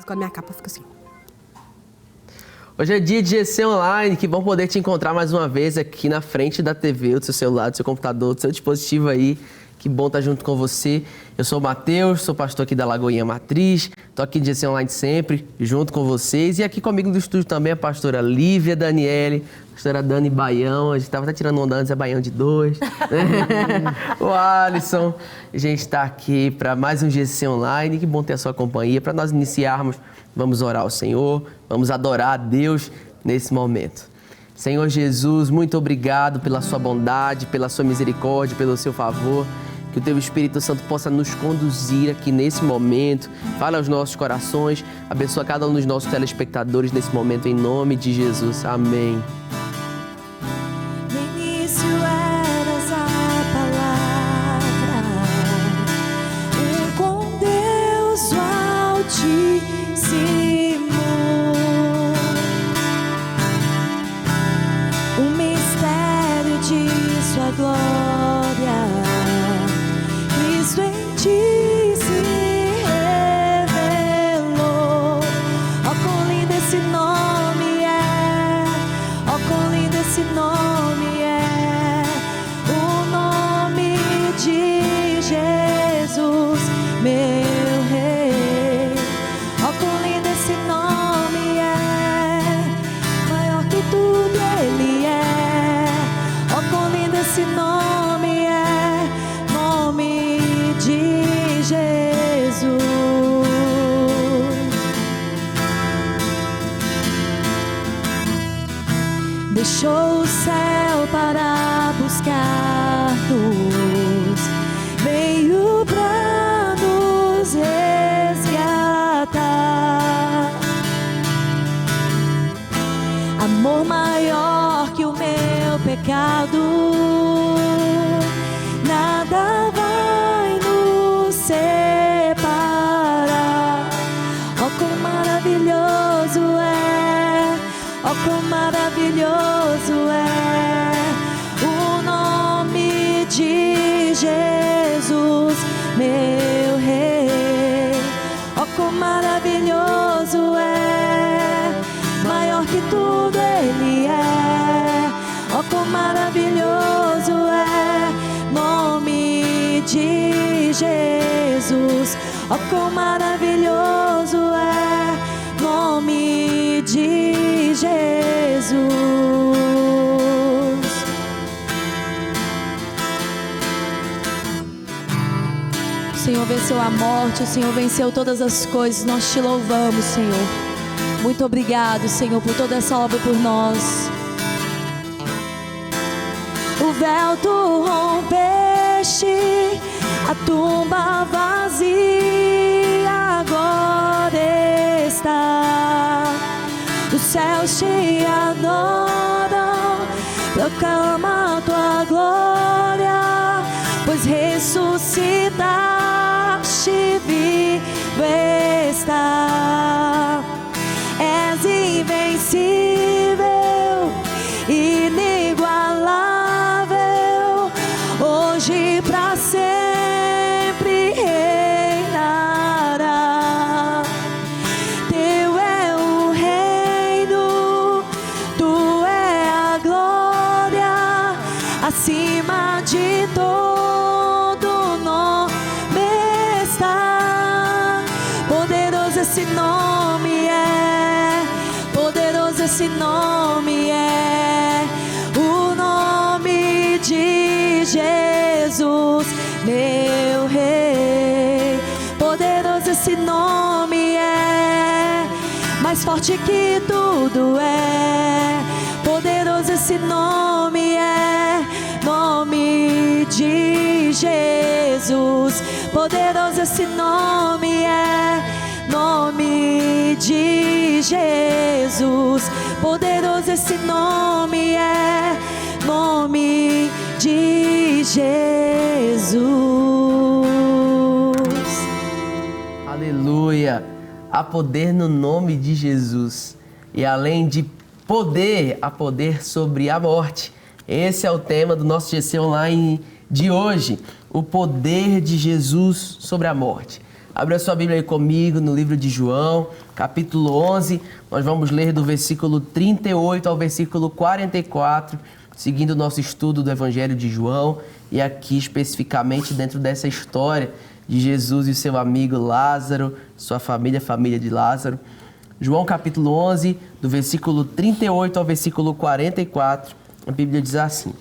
Com a minha capa fica assim. Hoje é dia de GC Online, que vão poder te encontrar mais uma vez aqui na frente da TV, do seu celular, do seu computador, do seu dispositivo aí. Que bom estar junto com você. Eu sou o Matheus, sou pastor aqui da Lagoinha Matriz. Estou aqui no GC Online sempre, junto com vocês. E aqui comigo no estúdio também a pastora Lívia Daniele, a pastora Dani Baião. A gente estava até tirando onda antes, é Baião de 2. O Alisson. A gente está aqui para mais um GC Online. Que bom ter a sua companhia. Para nós iniciarmos, vamos orar ao Senhor, vamos adorar a Deus nesse momento. Senhor Jesus, muito obrigado pela sua bondade, pela sua misericórdia, pelo seu favor. Que o Teu Espírito Santo possa nos conduzir aqui nesse momento. Fala aos nossos corações. Abençoa cada um dos nossos telespectadores nesse momento, em nome de Jesus. Amém. No início eras a palavra, com Deus o Altíssimo. O mistério de sua glória, Cristo em ti se revelou. Oh, quão lindo esse nome é! Oh, quão lindo esse nome é! O nome de Jesus, meu Rei. Oh, quão lindo esse nome é! Maior que tudo Ele é. Oh, quão lindo esse nome é! Nome de Jesus. Deixou o céu para buscar-nos, veio para nos resgatar. Amor maior que o meu pecado, nada vai nos separar. Oh, quão maravilhoso é! Oh, quão maravilhoso é o nome de Jesus, meu Rei. Oh, quão maravilhoso é! Maior que tudo Ele é. Oh, quão maravilhoso é nome de Jesus. Oh, quão maravilhoso é nome de Jesus. O Senhor venceu a morte, o Senhor venceu todas as coisas. Nós te louvamos, Senhor. Muito obrigado, Senhor, por toda essa obra por nós. O véu tu rompeste, a tumba vazia agora está. Os céus te adoram, proclama a tua glória, pois ressuscitaste, vivo está. És invencível, inigualável, hoje pra sempre reinará. Teu é o reino, tu é a glória, acima de todo nome está. Poderoso esse nome é, poderoso esse nome é, o nome de Jesus, meu Rei. Poderoso esse nome é, mais forte que tudo é. Poderoso esse nome é, nome de Jesus. Poderoso esse nome é, nome de Jesus. Poderoso esse nome é, nome de Jesus. Aleluia! Há poder no nome de Jesus. E além de poder, há poder sobre a morte. Esse é o tema do nosso GC Online de hoje. O poder de Jesus sobre a morte. Abre a sua Bíblia aí comigo no livro de João, capítulo 11. Nós vamos ler do versículo 38 ao versículo 44, seguindo o nosso estudo do Evangelho de João. E aqui especificamente dentro dessa história de Jesus e o seu amigo Lázaro, sua família, a família de Lázaro. João capítulo 11, do versículo 38 ao versículo 44, a Bíblia diz assim: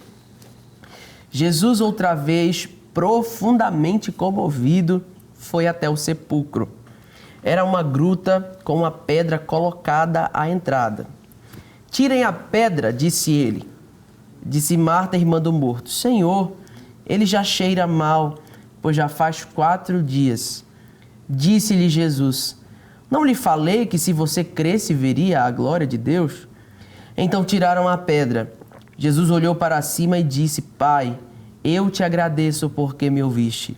Jesus outra vez, profundamente comovido, foi até o sepulcro. Era uma gruta com uma pedra colocada à entrada. Tirem a pedra, disse ele. Disse Marta, irmã do morto: Senhor, ele já cheira mal, pois já faz 4 dias. Disse-lhe Jesus: não lhe falei que se você cresce veria a glória de Deus? Então tiraram a pedra. Jesus olhou para cima e disse: Pai, eu te agradeço porque me ouviste.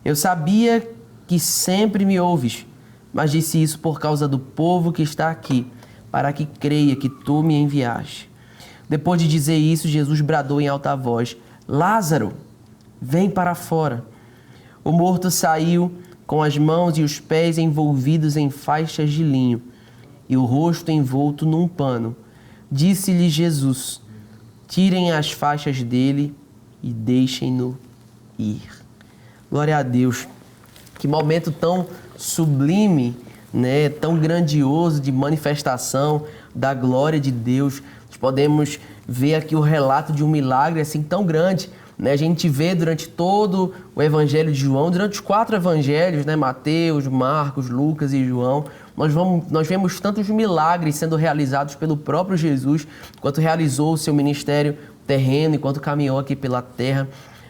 Eu sabia que sempre me ouves, mas disse isso por causa do povo que está aqui, para que creia que tu me enviaste. Depois de dizer isso, Jesus bradou em alta voz: Lázaro, vem para fora. O morto saiu com as mãos e os pés envolvidos em faixas de linho e o rosto envolto num pano. Disse-lhe Jesus: tirem as faixas dele e deixem-no ir. Glória a Deus. Que momento tão sublime, né? Tão grandioso de manifestação da glória de Deus. Nós podemos ver aqui o relato de um milagre assim tão grande, né? A gente vê durante todo o Evangelho de João, durante os 4 evangelhos, né? Mateus, Marcos, Lucas e João, nós vemos tantos milagres sendo realizados pelo próprio Jesus, enquanto realizou o seu ministério terreno, enquanto caminhou aqui pela terra.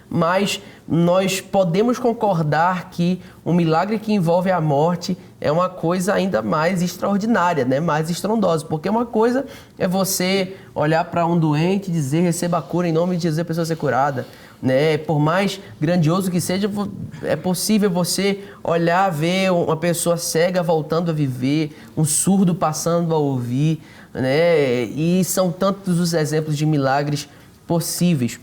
Mas nós podemos concordar que um milagre que envolve a morte é uma coisa ainda mais extraordinária, né? Mais estrondosa, porque uma coisa é você olhar para um doente e dizer: receba a cura em nome de Jesus, a pessoa ser curada, né? Por mais grandioso que seja, é possível você olhar, ver uma pessoa cega voltando a viver, um surdo passando a ouvir, né? E são tantos os exemplos de milagres possíveis.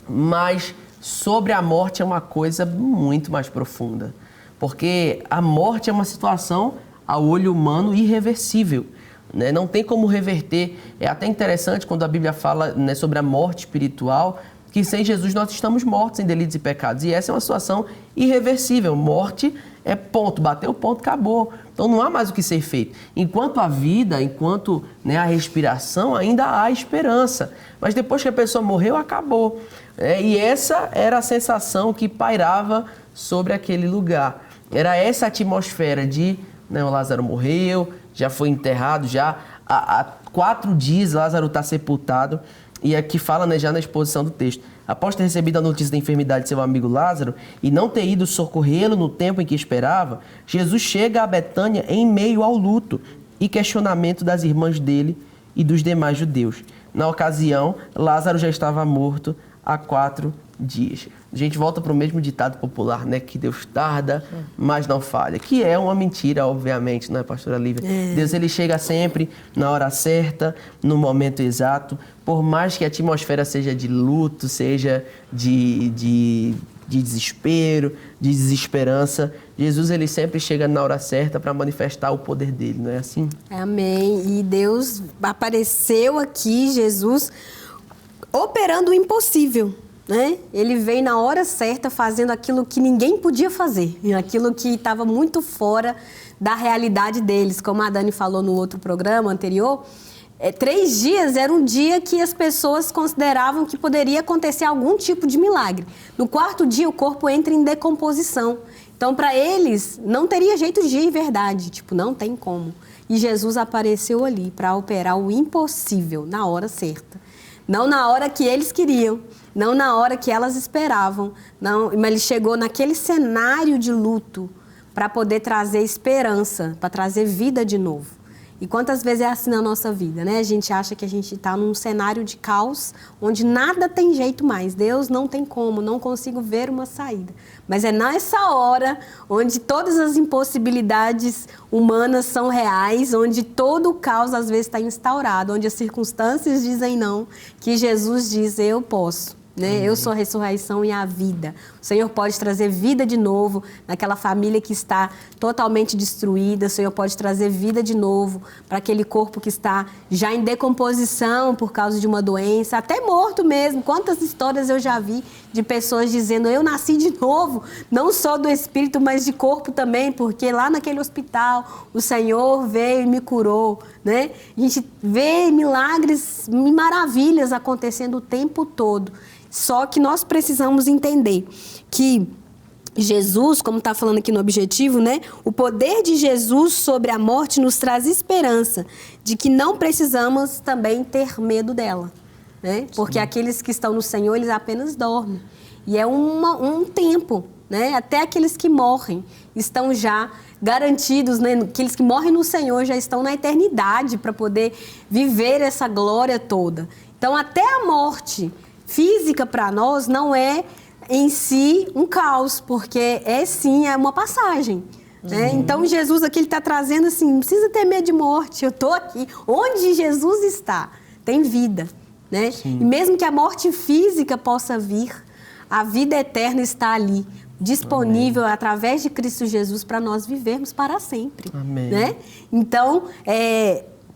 Mas sobre a morte é uma coisa muito mais profunda, porque a morte é uma situação a olho humano irreversível, né? Não tem como reverter. É até interessante quando a Bíblia fala, né, sobre a morte espiritual, que sem Jesus nós estamos mortos em delitos e pecados, e essa é uma situação irreversível. Morte é ponto, bateu o ponto, acabou. Então não há mais o que ser feito. Enquanto a vida, enquanto, né, a respiração, ainda há esperança, mas depois que a pessoa morreu, acabou. E essa era a sensação que pairava sobre aquele lugar. Era essa atmosfera de, né, o Lázaro morreu, já foi enterrado, já há 4 dias Lázaro está sepultado. E aqui fala, né, já na exposição do texto: após ter recebido a notícia da enfermidade de seu amigo Lázaro e não ter ido socorrê-lo no tempo em que esperava, Jesus chega a Betânia em meio ao luto e questionamento das irmãs dele e dos demais judeus. Na ocasião, Lázaro já estava morto há 4 dias. A gente volta para o mesmo ditado popular, né? Que Deus tarda, mas não falha. Que é uma mentira, obviamente, não é, pastora Lívia? Deus, ele chega sempre na hora certa, no momento exato. Por mais que a atmosfera seja de luto, seja de desespero, de desesperança, Jesus, ele sempre chega na hora certa para manifestar o poder dele, não é assim? Amém. E Deus apareceu aqui, Jesus, operando o impossível, né? Ele veio na hora certa, fazendo aquilo que ninguém podia fazer, aquilo que estava muito fora da realidade deles. Como a Dani falou no outro programa anterior, 3 dias era um dia que as pessoas consideravam que poderia acontecer algum tipo de milagre. No 4º dia, o corpo entra em decomposição. Então, para eles, não teria jeito de ir, verdade. Tipo, não tem como. E Jesus apareceu ali para operar o impossível na hora certa. Não na hora que eles queriam, não na hora que elas esperavam, não, mas ele chegou naquele cenário de luto para poder trazer esperança, para trazer vida de novo. E quantas vezes é assim na nossa vida, né? A gente acha que a gente está num cenário de caos, onde nada tem jeito mais. Deus, não tem como, não consigo ver uma saída. Mas é nessa hora onde todas as impossibilidades humanas são reais, onde todo o caos às vezes está instaurado, onde as circunstâncias dizem não, que Jesus diz: eu posso. né? Eu sou a ressurreição e a vida. O Senhor pode trazer vida de novo naquela família que está totalmente destruída. O Senhor pode trazer vida de novo para aquele corpo que está já em decomposição por causa de uma doença, até morto mesmo. Quantas histórias eu já vi de pessoas dizendo: eu nasci de novo, não só do espírito, mas de corpo também, porque lá naquele hospital o Senhor veio e me curou, né? A gente vê milagres e maravilhas acontecendo o tempo todo. Só que nós precisamos entender que Jesus, como está falando aqui no objetivo, né? O poder de Jesus sobre a morte nos traz esperança de que não precisamos também ter medo dela, né? Porque aqueles que estão no Senhor, eles apenas dormem. E é um tempo, né? Até aqueles que morrem estão já garantidos, né? Aqueles que morrem no Senhor já estão na eternidade para poder viver essa glória toda. Então, até a morte física para nós não é em si um caos, porque é uma passagem. Né? Então, Jesus aqui está trazendo assim, não precisa ter medo de morte, eu estou aqui. Onde Jesus está, tem vida. Né? E mesmo que a morte física possa vir, a vida eterna está ali, disponível através de Cristo Jesus para nós vivermos para sempre. Amém. Né? Então,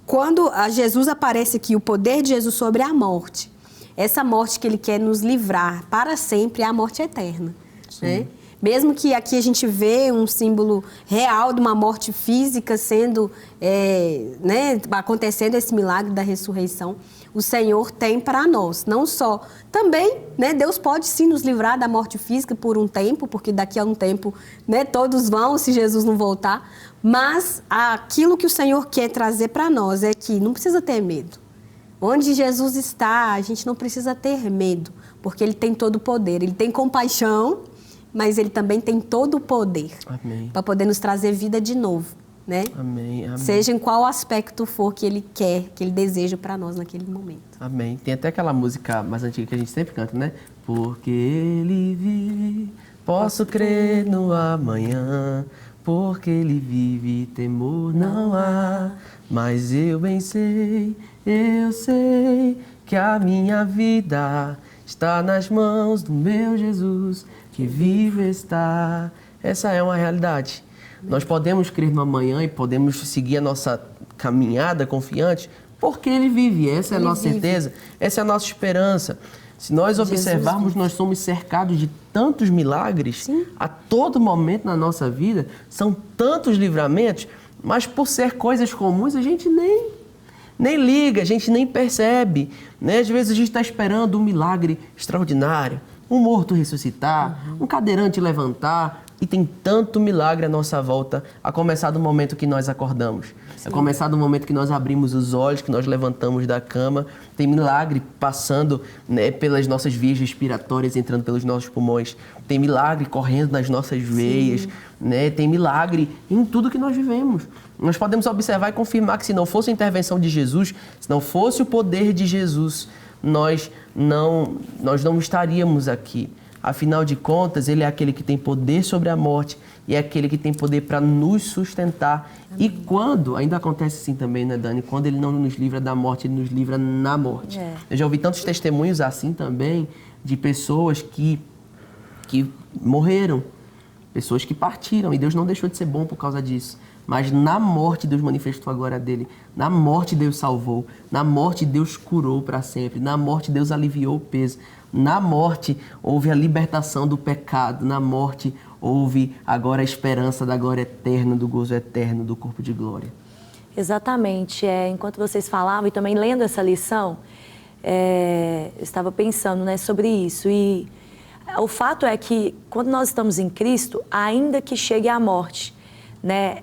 quando Jesus aparece aqui, o poder de Jesus sobre a morte, essa morte que ele quer nos livrar para sempre é a morte eterna. Né? Mesmo que aqui a gente vê um símbolo real de uma morte física sendo, né, acontecendo esse milagre da ressurreição, o Senhor tem para nós. Não só, também, né, Deus pode sim nos livrar da morte física por um tempo, porque daqui a um tempo, né, todos vão se Jesus não voltar, mas aquilo que o Senhor quer trazer para nós é que não precisa ter medo. Onde Jesus está, a gente não precisa ter medo, porque Ele tem todo o poder. Ele tem compaixão, mas Ele também tem todo o poder para poder nos trazer vida de novo, né? Amém, amém. Seja em qual aspecto for que Ele quer, que Ele deseja para nós naquele momento. Amém. Tem até aquela música mais antiga que a gente sempre canta, né? Porque Ele vive, posso crer no amanhã. Porque Ele vive, temor não há. Mas eu bem sei, eu sei que a minha vida está nas mãos do meu Jesus, que vivo está. Essa é uma realidade. Nós podemos crer no amanhã e podemos seguir a nossa caminhada confiante, porque Ele vive. Essa é a nossa certeza, essa é a nossa esperança. Se nós observarmos, nós somos cercados de tantos milagres. Sim. A todo momento na nossa vida. São tantos livramentos, mas por ser coisas comuns, a gente nem liga, a gente nem percebe. Né? Às vezes a gente está esperando um milagre extraordinário, um morto ressuscitar, um cadeirante levantar. E tem tanto milagre à nossa volta, a começar do momento que nós acordamos. Sim. A começar do momento que nós abrimos os olhos, que nós levantamos da cama. Tem milagre passando, né, pelas nossas vias respiratórias, entrando pelos nossos pulmões. Tem milagre correndo nas nossas veias. Né? Tem milagre em tudo que nós vivemos. Nós podemos observar e confirmar que se não fosse a intervenção de Jesus, se não fosse o poder de Jesus, nós não estaríamos aqui. Afinal de contas, Ele é aquele que tem poder sobre a morte e é aquele que tem poder para nos sustentar. Amém. E quando, ainda acontece assim também, né, Dani? Quando Ele não nos livra da morte, Ele nos livra na morte. Eu já ouvi tantos testemunhos assim também, de pessoas que morreram, pessoas que partiram, e Deus não deixou de ser bom por causa disso. Mas na morte Deus manifestou a glória dele. Na morte Deus salvou. Na morte Deus curou para sempre. Na morte Deus aliviou o peso. Na morte houve a libertação do pecado. Na morte houve agora a esperança da glória eterna, do gozo eterno, do corpo de glória. Exatamente. Enquanto vocês falavam e também lendo essa lição, eu estava pensando, né, sobre isso. E o fato é que quando nós estamos em Cristo, ainda que chegue a morte, né,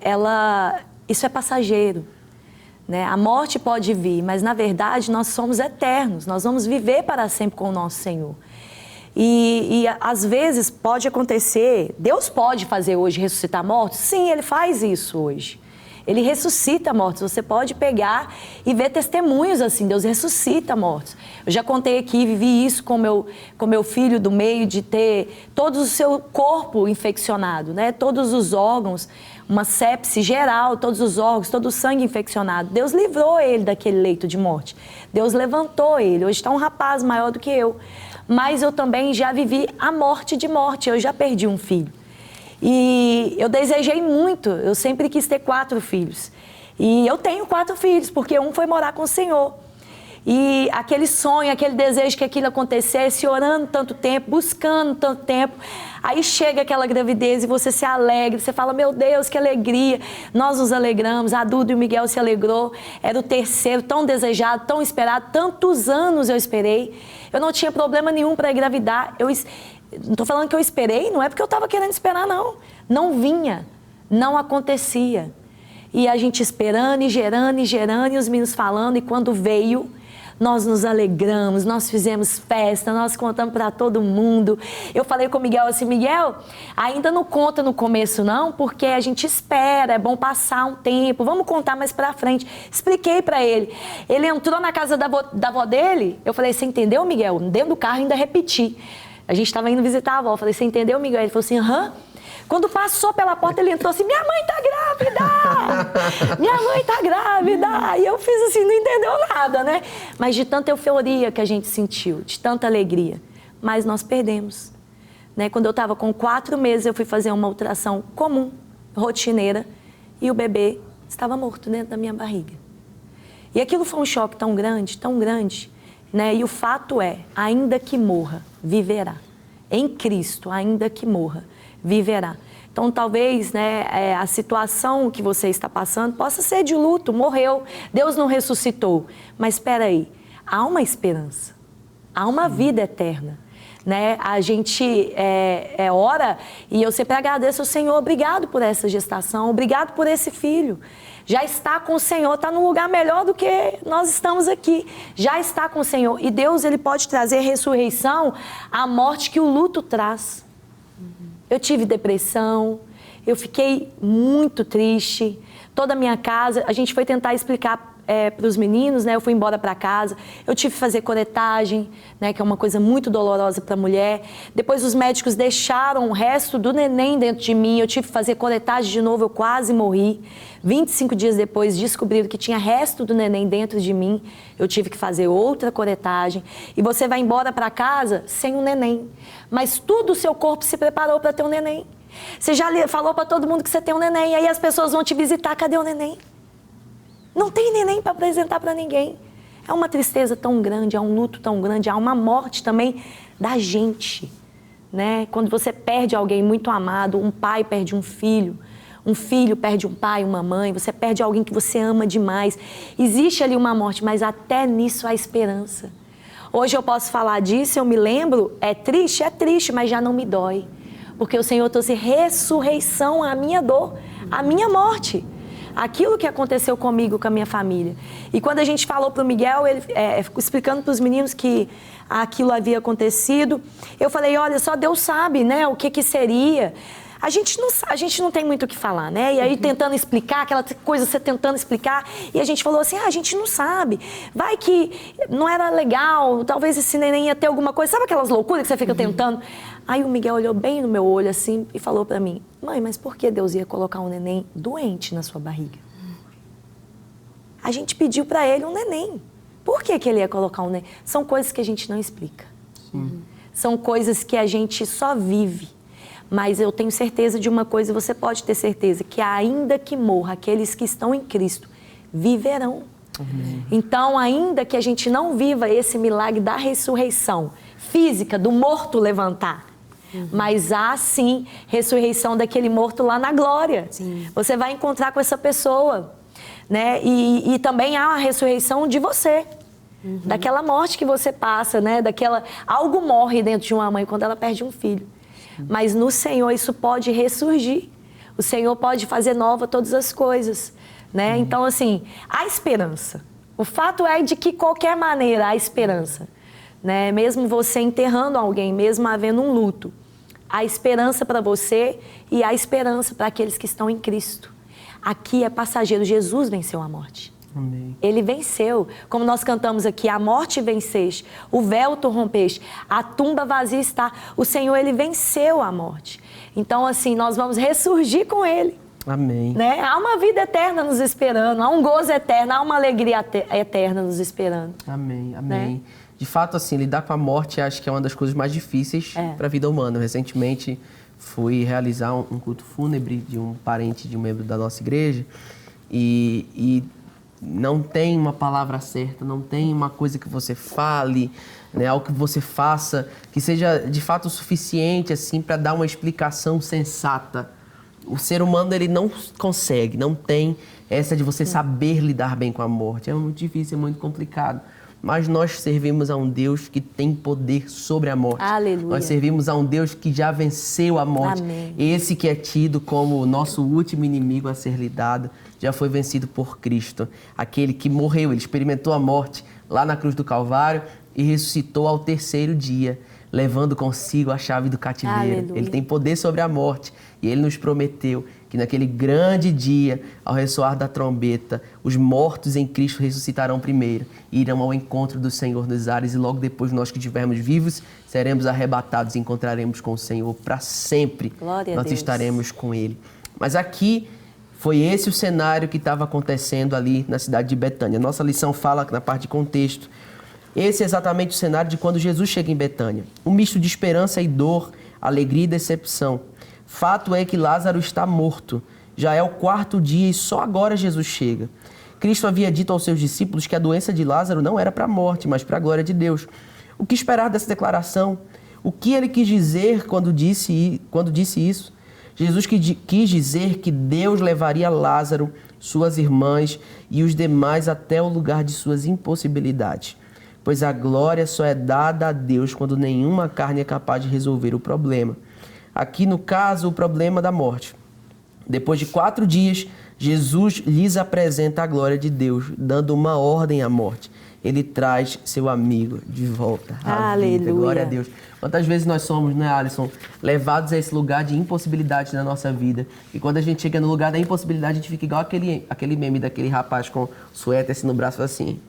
isso é passageiro. Né? A morte pode vir, mas na verdade nós somos eternos, nós vamos viver para sempre com o nosso Senhor. E às vezes pode acontecer, Deus pode fazer hoje ressuscitar mortos? Sim, Ele faz isso hoje. Ele ressuscita mortos. Você pode pegar e ver testemunhos assim, Deus ressuscita mortos. Eu já contei aqui, vivi isso com meu filho do meio, de ter todo o seu corpo infeccionado, né? Todos os órgãos. uma sepse geral, todos os órgãos, todo o sangue infeccionado. Deus livrou ele daquele leito de morte. Deus levantou ele. Hoje está um rapaz maior do que eu. Mas eu também já vivi a morte de morte. Eu já perdi um filho. E eu desejei muito. Eu sempre quis ter 4 filhos. E eu tenho 4 filhos, porque um foi morar com o Senhor. E aquele sonho, aquele desejo que aquilo acontecesse, orando tanto tempo, buscando tanto tempo, aí chega aquela gravidez e você se alegra, você fala, meu Deus, que alegria, nós nos alegramos, a Duda e o Miguel se alegrou, era o terceiro, tão desejado, tão esperado, tantos anos eu esperei, eu não tinha problema nenhum para engravidar, não estou falando que eu esperei, não é porque eu estava querendo esperar, não vinha, não acontecia, e a gente esperando e gerando, e os meninos falando, e quando veio, nós nos alegramos, nós fizemos festa, nós contamos para todo mundo. Eu falei com o Miguel assim, Miguel, ainda não conta no começo não, porque a gente espera, é bom passar um tempo, vamos contar mais para frente. Expliquei para ele. Ele entrou na casa da avó dele, eu falei, você entendeu, Miguel? Dentro do carro ainda repeti. A gente estava indo visitar a avó, eu falei, você entendeu, Miguel? Ele falou assim, aham. Quando passou pela porta, ele entrou assim, minha mãe tá grávida! Minha mãe tá grávida! E eu fiz assim, não entendeu nada, né? Mas de tanta euforia que a gente sentiu, de tanta alegria. Mas nós perdemos. Né? Quando eu estava com 4 meses, eu fui fazer uma ultrassom comum, rotineira, e o bebê estava morto dentro da minha barriga. E aquilo foi um choque tão grande, né? E o fato é, ainda que morra, viverá. Em Cristo, ainda que morra, viverá. Então, talvez, né, a situação que você está passando possa ser de luto, morreu, Deus não ressuscitou. Mas espera aí, há uma esperança, há uma vida eterna. Né? A gente ora e eu sempre agradeço ao Senhor, obrigado por essa gestação, obrigado por esse filho. Já está com o Senhor, está num lugar melhor do que nós estamos aqui. Já está com o Senhor. E Deus, Ele pode trazer ressurreição à morte que o luto traz. Eu tive depressão, eu fiquei muito triste. Toda a minha casa, a gente foi tentar explicar para os meninos, né? Eu fui embora para casa, eu tive que fazer curetagem, né? Que é uma coisa muito dolorosa para a mulher. Depois os médicos deixaram o resto do neném dentro de mim, eu tive que fazer curetagem de novo, eu quase morri. 25 dias depois descobriram que tinha resto do neném dentro de mim, eu tive que fazer outra curetagem. E você vai embora para casa sem um neném, mas tudo o seu corpo se preparou para ter um neném. Você já falou para todo mundo que você tem um neném, e aí as pessoas vão te visitar, cadê o neném? Não tem neném para apresentar para ninguém. É uma tristeza tão grande, é um luto tão grande, há uma morte também da gente, né? Quando você perde alguém muito amado, um pai perde um filho perde um pai, uma mãe, você perde alguém que você ama demais. Existe ali uma morte, mas até nisso há esperança. Hoje eu posso falar disso, eu me lembro, é triste, mas já não me dói. Porque o Senhor trouxe ressurreição à minha dor, à minha morte. Aquilo que aconteceu comigo, com a minha família. E quando a gente falou para o Miguel, ele explicando para os meninos que aquilo havia acontecido, eu falei, olha, só Deus sabe, né, o que seria. A gente não tem muito o que falar, né? E aí tentando explicar, aquela coisa você tentando explicar, e a gente falou assim, a gente não sabe. Vai que não era legal, talvez esse neném ia ter alguma coisa. Sabe aquelas loucuras que você fica tentando? Aí o Miguel olhou bem no meu olho assim e falou para mim, mãe, mas por que Deus ia colocar um neném doente na sua barriga? A gente pediu para ele um neném. Por que ele ia colocar um neném? São coisas que a gente não explica. São coisas que a gente só vive. Mas eu tenho certeza de uma coisa, você pode ter certeza, que ainda que morra, aqueles que estão em Cristo viverão. Então, ainda que a gente não viva esse milagre da ressurreição física, do morto levantar, mas há sim ressurreição daquele morto lá na glória. Sim. Você vai encontrar com essa pessoa, né? E também há a ressurreição de você, daquela morte que você passa, né? Algo morre dentro de uma mãe quando ela perde um filho. Mas no Senhor isso pode ressurgir. O Senhor pode fazer nova todas as coisas, né? Então, assim, há esperança. O fato é de que, qualquer maneira, há esperança, né? Mesmo você enterrando alguém, mesmo havendo um luto, há esperança para você e há esperança para aqueles que estão em Cristo. Aqui é passageiro. Jesus venceu a morte. Amém. Ele venceu, como nós cantamos aqui, a morte venceste, o véu tu rompeste, a tumba vazia está. O Senhor, Ele venceu a morte. Então, assim, nós vamos ressurgir com Ele. Amém. Né? Há uma vida eterna nos esperando, há um gozo eterno, há uma alegria eterna nos esperando. Amém, amém. Né? De fato, assim, lidar com a morte acho que é uma das coisas mais difíceis para a vida humana. Recentemente fui realizar um culto fúnebre de um parente de um membro da nossa igreja e não tem uma palavra certa, não tem uma coisa que você fale, né, algo que você faça que seja de fato o suficiente assim para dar uma explicação sensata. O ser humano ele não consegue, não tem essa de você saber lidar bem com a morte. É muito difícil, é muito complicado. Mas nós servimos a um Deus que tem poder sobre a morte. Aleluia. Nós servimos a um Deus que já venceu a morte. Amém. Esse que é tido como o nosso último inimigo a ser lidado, já foi vencido por Cristo. Aquele que morreu, ele experimentou a morte lá na cruz do Calvário e ressuscitou ao terceiro dia, levando consigo a chave do cativeiro. Aleluia. Ele tem poder sobre a morte e ele nos prometeu que naquele grande dia, ao ressoar da trombeta, os mortos em Cristo ressuscitarão primeiro e irão ao encontro do Senhor nos ares, e logo depois nós que estivermos vivos seremos arrebatados e encontraremos com o Senhor para sempre. Glória a nós Deus. estaremos com Ele. Mas aqui foi esse o cenário que estava acontecendo ali na cidade de Betânia. Nossa lição fala na parte de contexto. Esse é exatamente o cenário de quando Jesus chega em Betânia. Um misto de esperança e dor, alegria e decepção. Fato é que Lázaro está morto. Já é o 4º dia e só agora Jesus chega. Cristo havia dito aos seus discípulos que a doença de Lázaro não era para a morte, mas para a glória de Deus. O que esperar dessa declaração? O que ele quis dizer quando disse isso? Jesus quis dizer que Deus levaria Lázaro, suas irmãs e os demais até o lugar de suas impossibilidades. Pois a glória só é dada a Deus quando nenhuma carne é capaz de resolver o problema. Aqui, no caso, o problema da morte. Depois de 4 dias, Jesus lhes apresenta a glória de Deus, dando uma ordem à morte. Ele traz seu amigo de volta à vida. Glória a Deus. Quantas vezes nós somos, né, Alisson, levados a esse lugar de impossibilidade na nossa vida. E quando a gente chega no lugar da impossibilidade, a gente fica igual aquele meme daquele rapaz com suéter assim no braço, assim.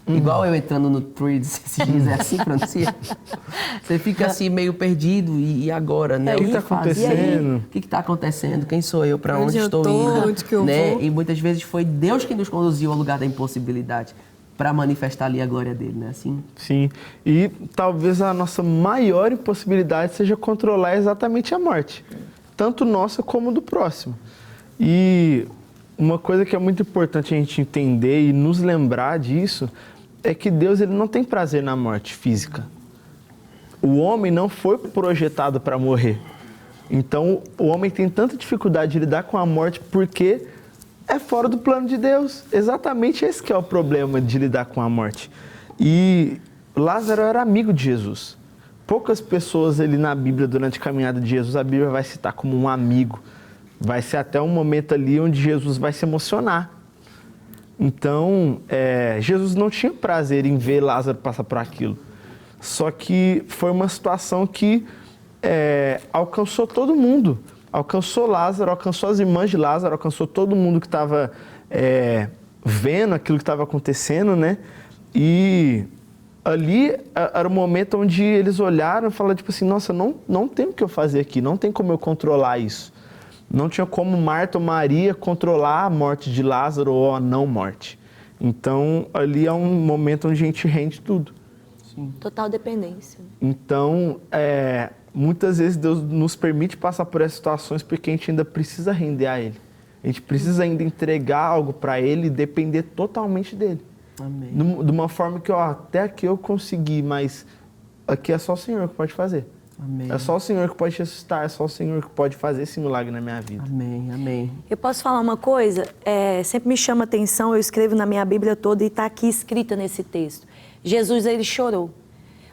Igual eu entrando no Threads, esses dias, é assim, pronuncia? Você fica assim meio perdido, e agora, né? O que está acontecendo? O que está acontecendo? Quem sou eu? Para onde eu estou tô? indo? Onde que eu né? vou? E muitas vezes foi Deus que nos conduziu ao lugar da impossibilidade para manifestar ali a glória dele, né? Assim? Sim, e talvez a nossa maior impossibilidade seja controlar exatamente a morte, tanto nossa como do próximo. E uma coisa que é muito importante a gente entender e nos lembrar disso é que Deus ele não tem prazer na morte física. O homem não foi projetado para morrer. Então, o homem tem tanta dificuldade de lidar com a morte porque é fora do plano de Deus. Exatamente esse que é o problema de lidar com a morte. E Lázaro era amigo de Jesus. Poucas pessoas ali na Bíblia, durante a caminhada de Jesus, a Bíblia vai citar como um amigo. Vai ser até um momento ali onde Jesus vai se emocionar. Então, Jesus não tinha prazer em ver Lázaro passar por aquilo. Só que foi uma situação que alcançou todo mundo. Alcançou Lázaro, alcançou as irmãs de Lázaro, alcançou todo mundo que estava vendo aquilo que estava acontecendo, né? E ali era o momento onde eles olharam e falaram, tipo assim, nossa, não tem o que eu fazer aqui, não tem como eu controlar isso. Não tinha como Marta ou Maria controlar a morte de Lázaro ou a não morte. Então, ali é um momento onde a gente rende tudo. Sim. Total dependência. Então, muitas vezes Deus nos permite passar por essas situações porque a gente ainda precisa render a Ele. A gente precisa ainda entregar algo para Ele e depender totalmente dEle. Amém. De uma forma que, até aqui eu consegui, mas aqui é só o Senhor que pode fazer. Amém. É só o Senhor que pode ressuscitar, é só o Senhor que pode fazer esse milagre na minha vida. Amém, amém. Eu posso falar uma coisa? Sempre me chama atenção, eu escrevo na minha Bíblia toda e está aqui escrita nesse texto. Jesus, ele chorou.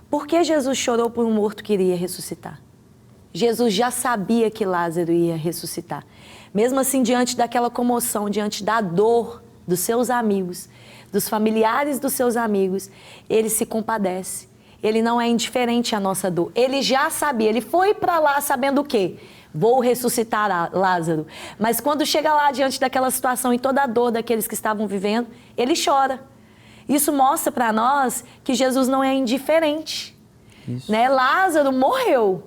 Por que Jesus chorou por um morto que iria ressuscitar? Jesus já sabia que Lázaro ia ressuscitar. Mesmo assim, diante daquela comoção, diante da dor dos seus amigos, dos familiares dos seus amigos, ele se compadece. Ele não é indiferente à nossa dor. Ele já sabia, ele foi para lá sabendo o quê? Vou ressuscitar Lázaro. Mas quando chega lá diante daquela situação e toda a dor daqueles que estavam vivendo, ele chora. Isso mostra para nós que Jesus não é indiferente. Né? Lázaro morreu.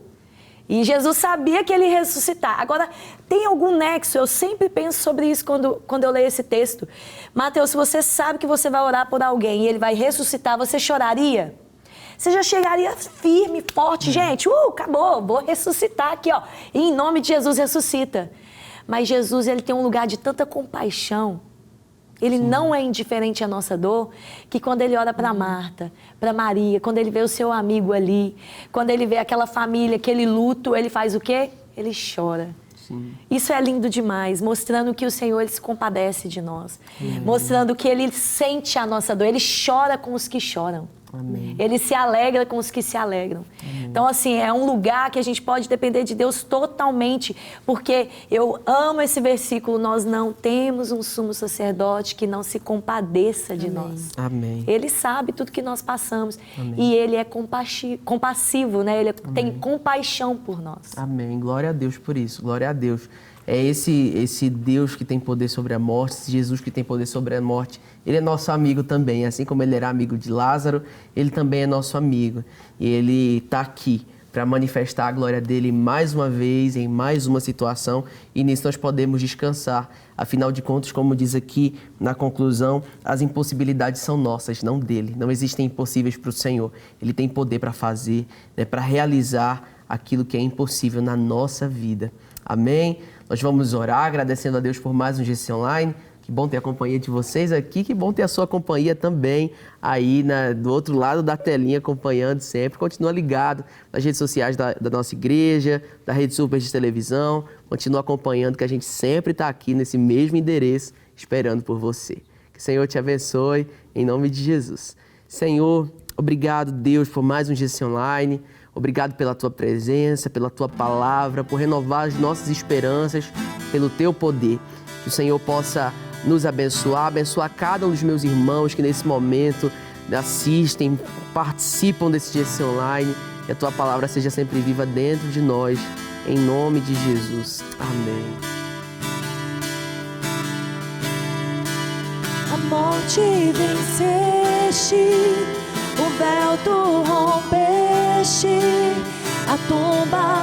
E Jesus sabia que ele ia ressuscitar. Agora, tem algum nexo? Eu sempre penso sobre isso quando eu leio esse texto. Mateus, se você sabe que você vai orar por alguém e ele vai ressuscitar, você choraria? Você já chegaria firme, forte, gente, acabou, vou ressuscitar aqui, ó. E em nome de Jesus, ressuscita. Mas Jesus, ele tem um lugar de tanta compaixão. Ele não é indiferente à nossa dor, que quando ele ora para Marta, para Maria, quando ele vê o seu amigo ali, quando ele vê aquela família, aquele luto, ele faz o quê? Ele chora. Sim. Isso é lindo demais, mostrando que o Senhor ele se compadece de nós, mostrando que ele sente a nossa dor, ele chora com os que choram. Amém. Ele se alegra com os que se alegram. Amém. Então, assim, é um lugar que a gente pode depender de Deus totalmente, porque eu amo esse versículo, nós não temos um sumo sacerdote que não se compadeça de nós. Amém. Ele sabe tudo que nós passamos. Amém. E ele é compassivo, né? Ele tem compaixão por nós. Amém. Glória a Deus por isso, glória a Deus. É esse Deus que tem poder sobre a morte, esse Jesus que tem poder sobre a morte. Ele é nosso amigo também, assim como ele era amigo de Lázaro, ele também é nosso amigo. E ele está aqui para manifestar a glória dele mais uma vez, em mais uma situação, e nisso nós podemos descansar. Afinal de contas, como diz aqui na conclusão, as impossibilidades são nossas, não dele. Não existem impossíveis para o Senhor. Ele tem poder para fazer, né, para realizar aquilo que é impossível na nossa vida. Amém? Nós vamos orar agradecendo a Deus por mais um GC Online. Que bom ter a companhia de vocês aqui, que bom ter a sua companhia também aí do outro lado da telinha, acompanhando sempre. Continua ligado nas redes sociais da nossa igreja, da Rede Super de televisão. Continua acompanhando, que a gente sempre está aqui nesse mesmo endereço, esperando por você. Que o Senhor te abençoe, em nome de Jesus. Senhor, obrigado, Deus, por mais um GC Online. Obrigado pela Tua presença, pela Tua palavra, por renovar as nossas esperanças, pelo Teu poder. Que o Senhor possa nos abençoar cada um dos meus irmãos que nesse momento assistem, participam desse GC Online. Que a Tua palavra seja sempre viva dentro de nós, em nome de Jesus. Amém. A morte venceste, o véu tu rompeste, a tumba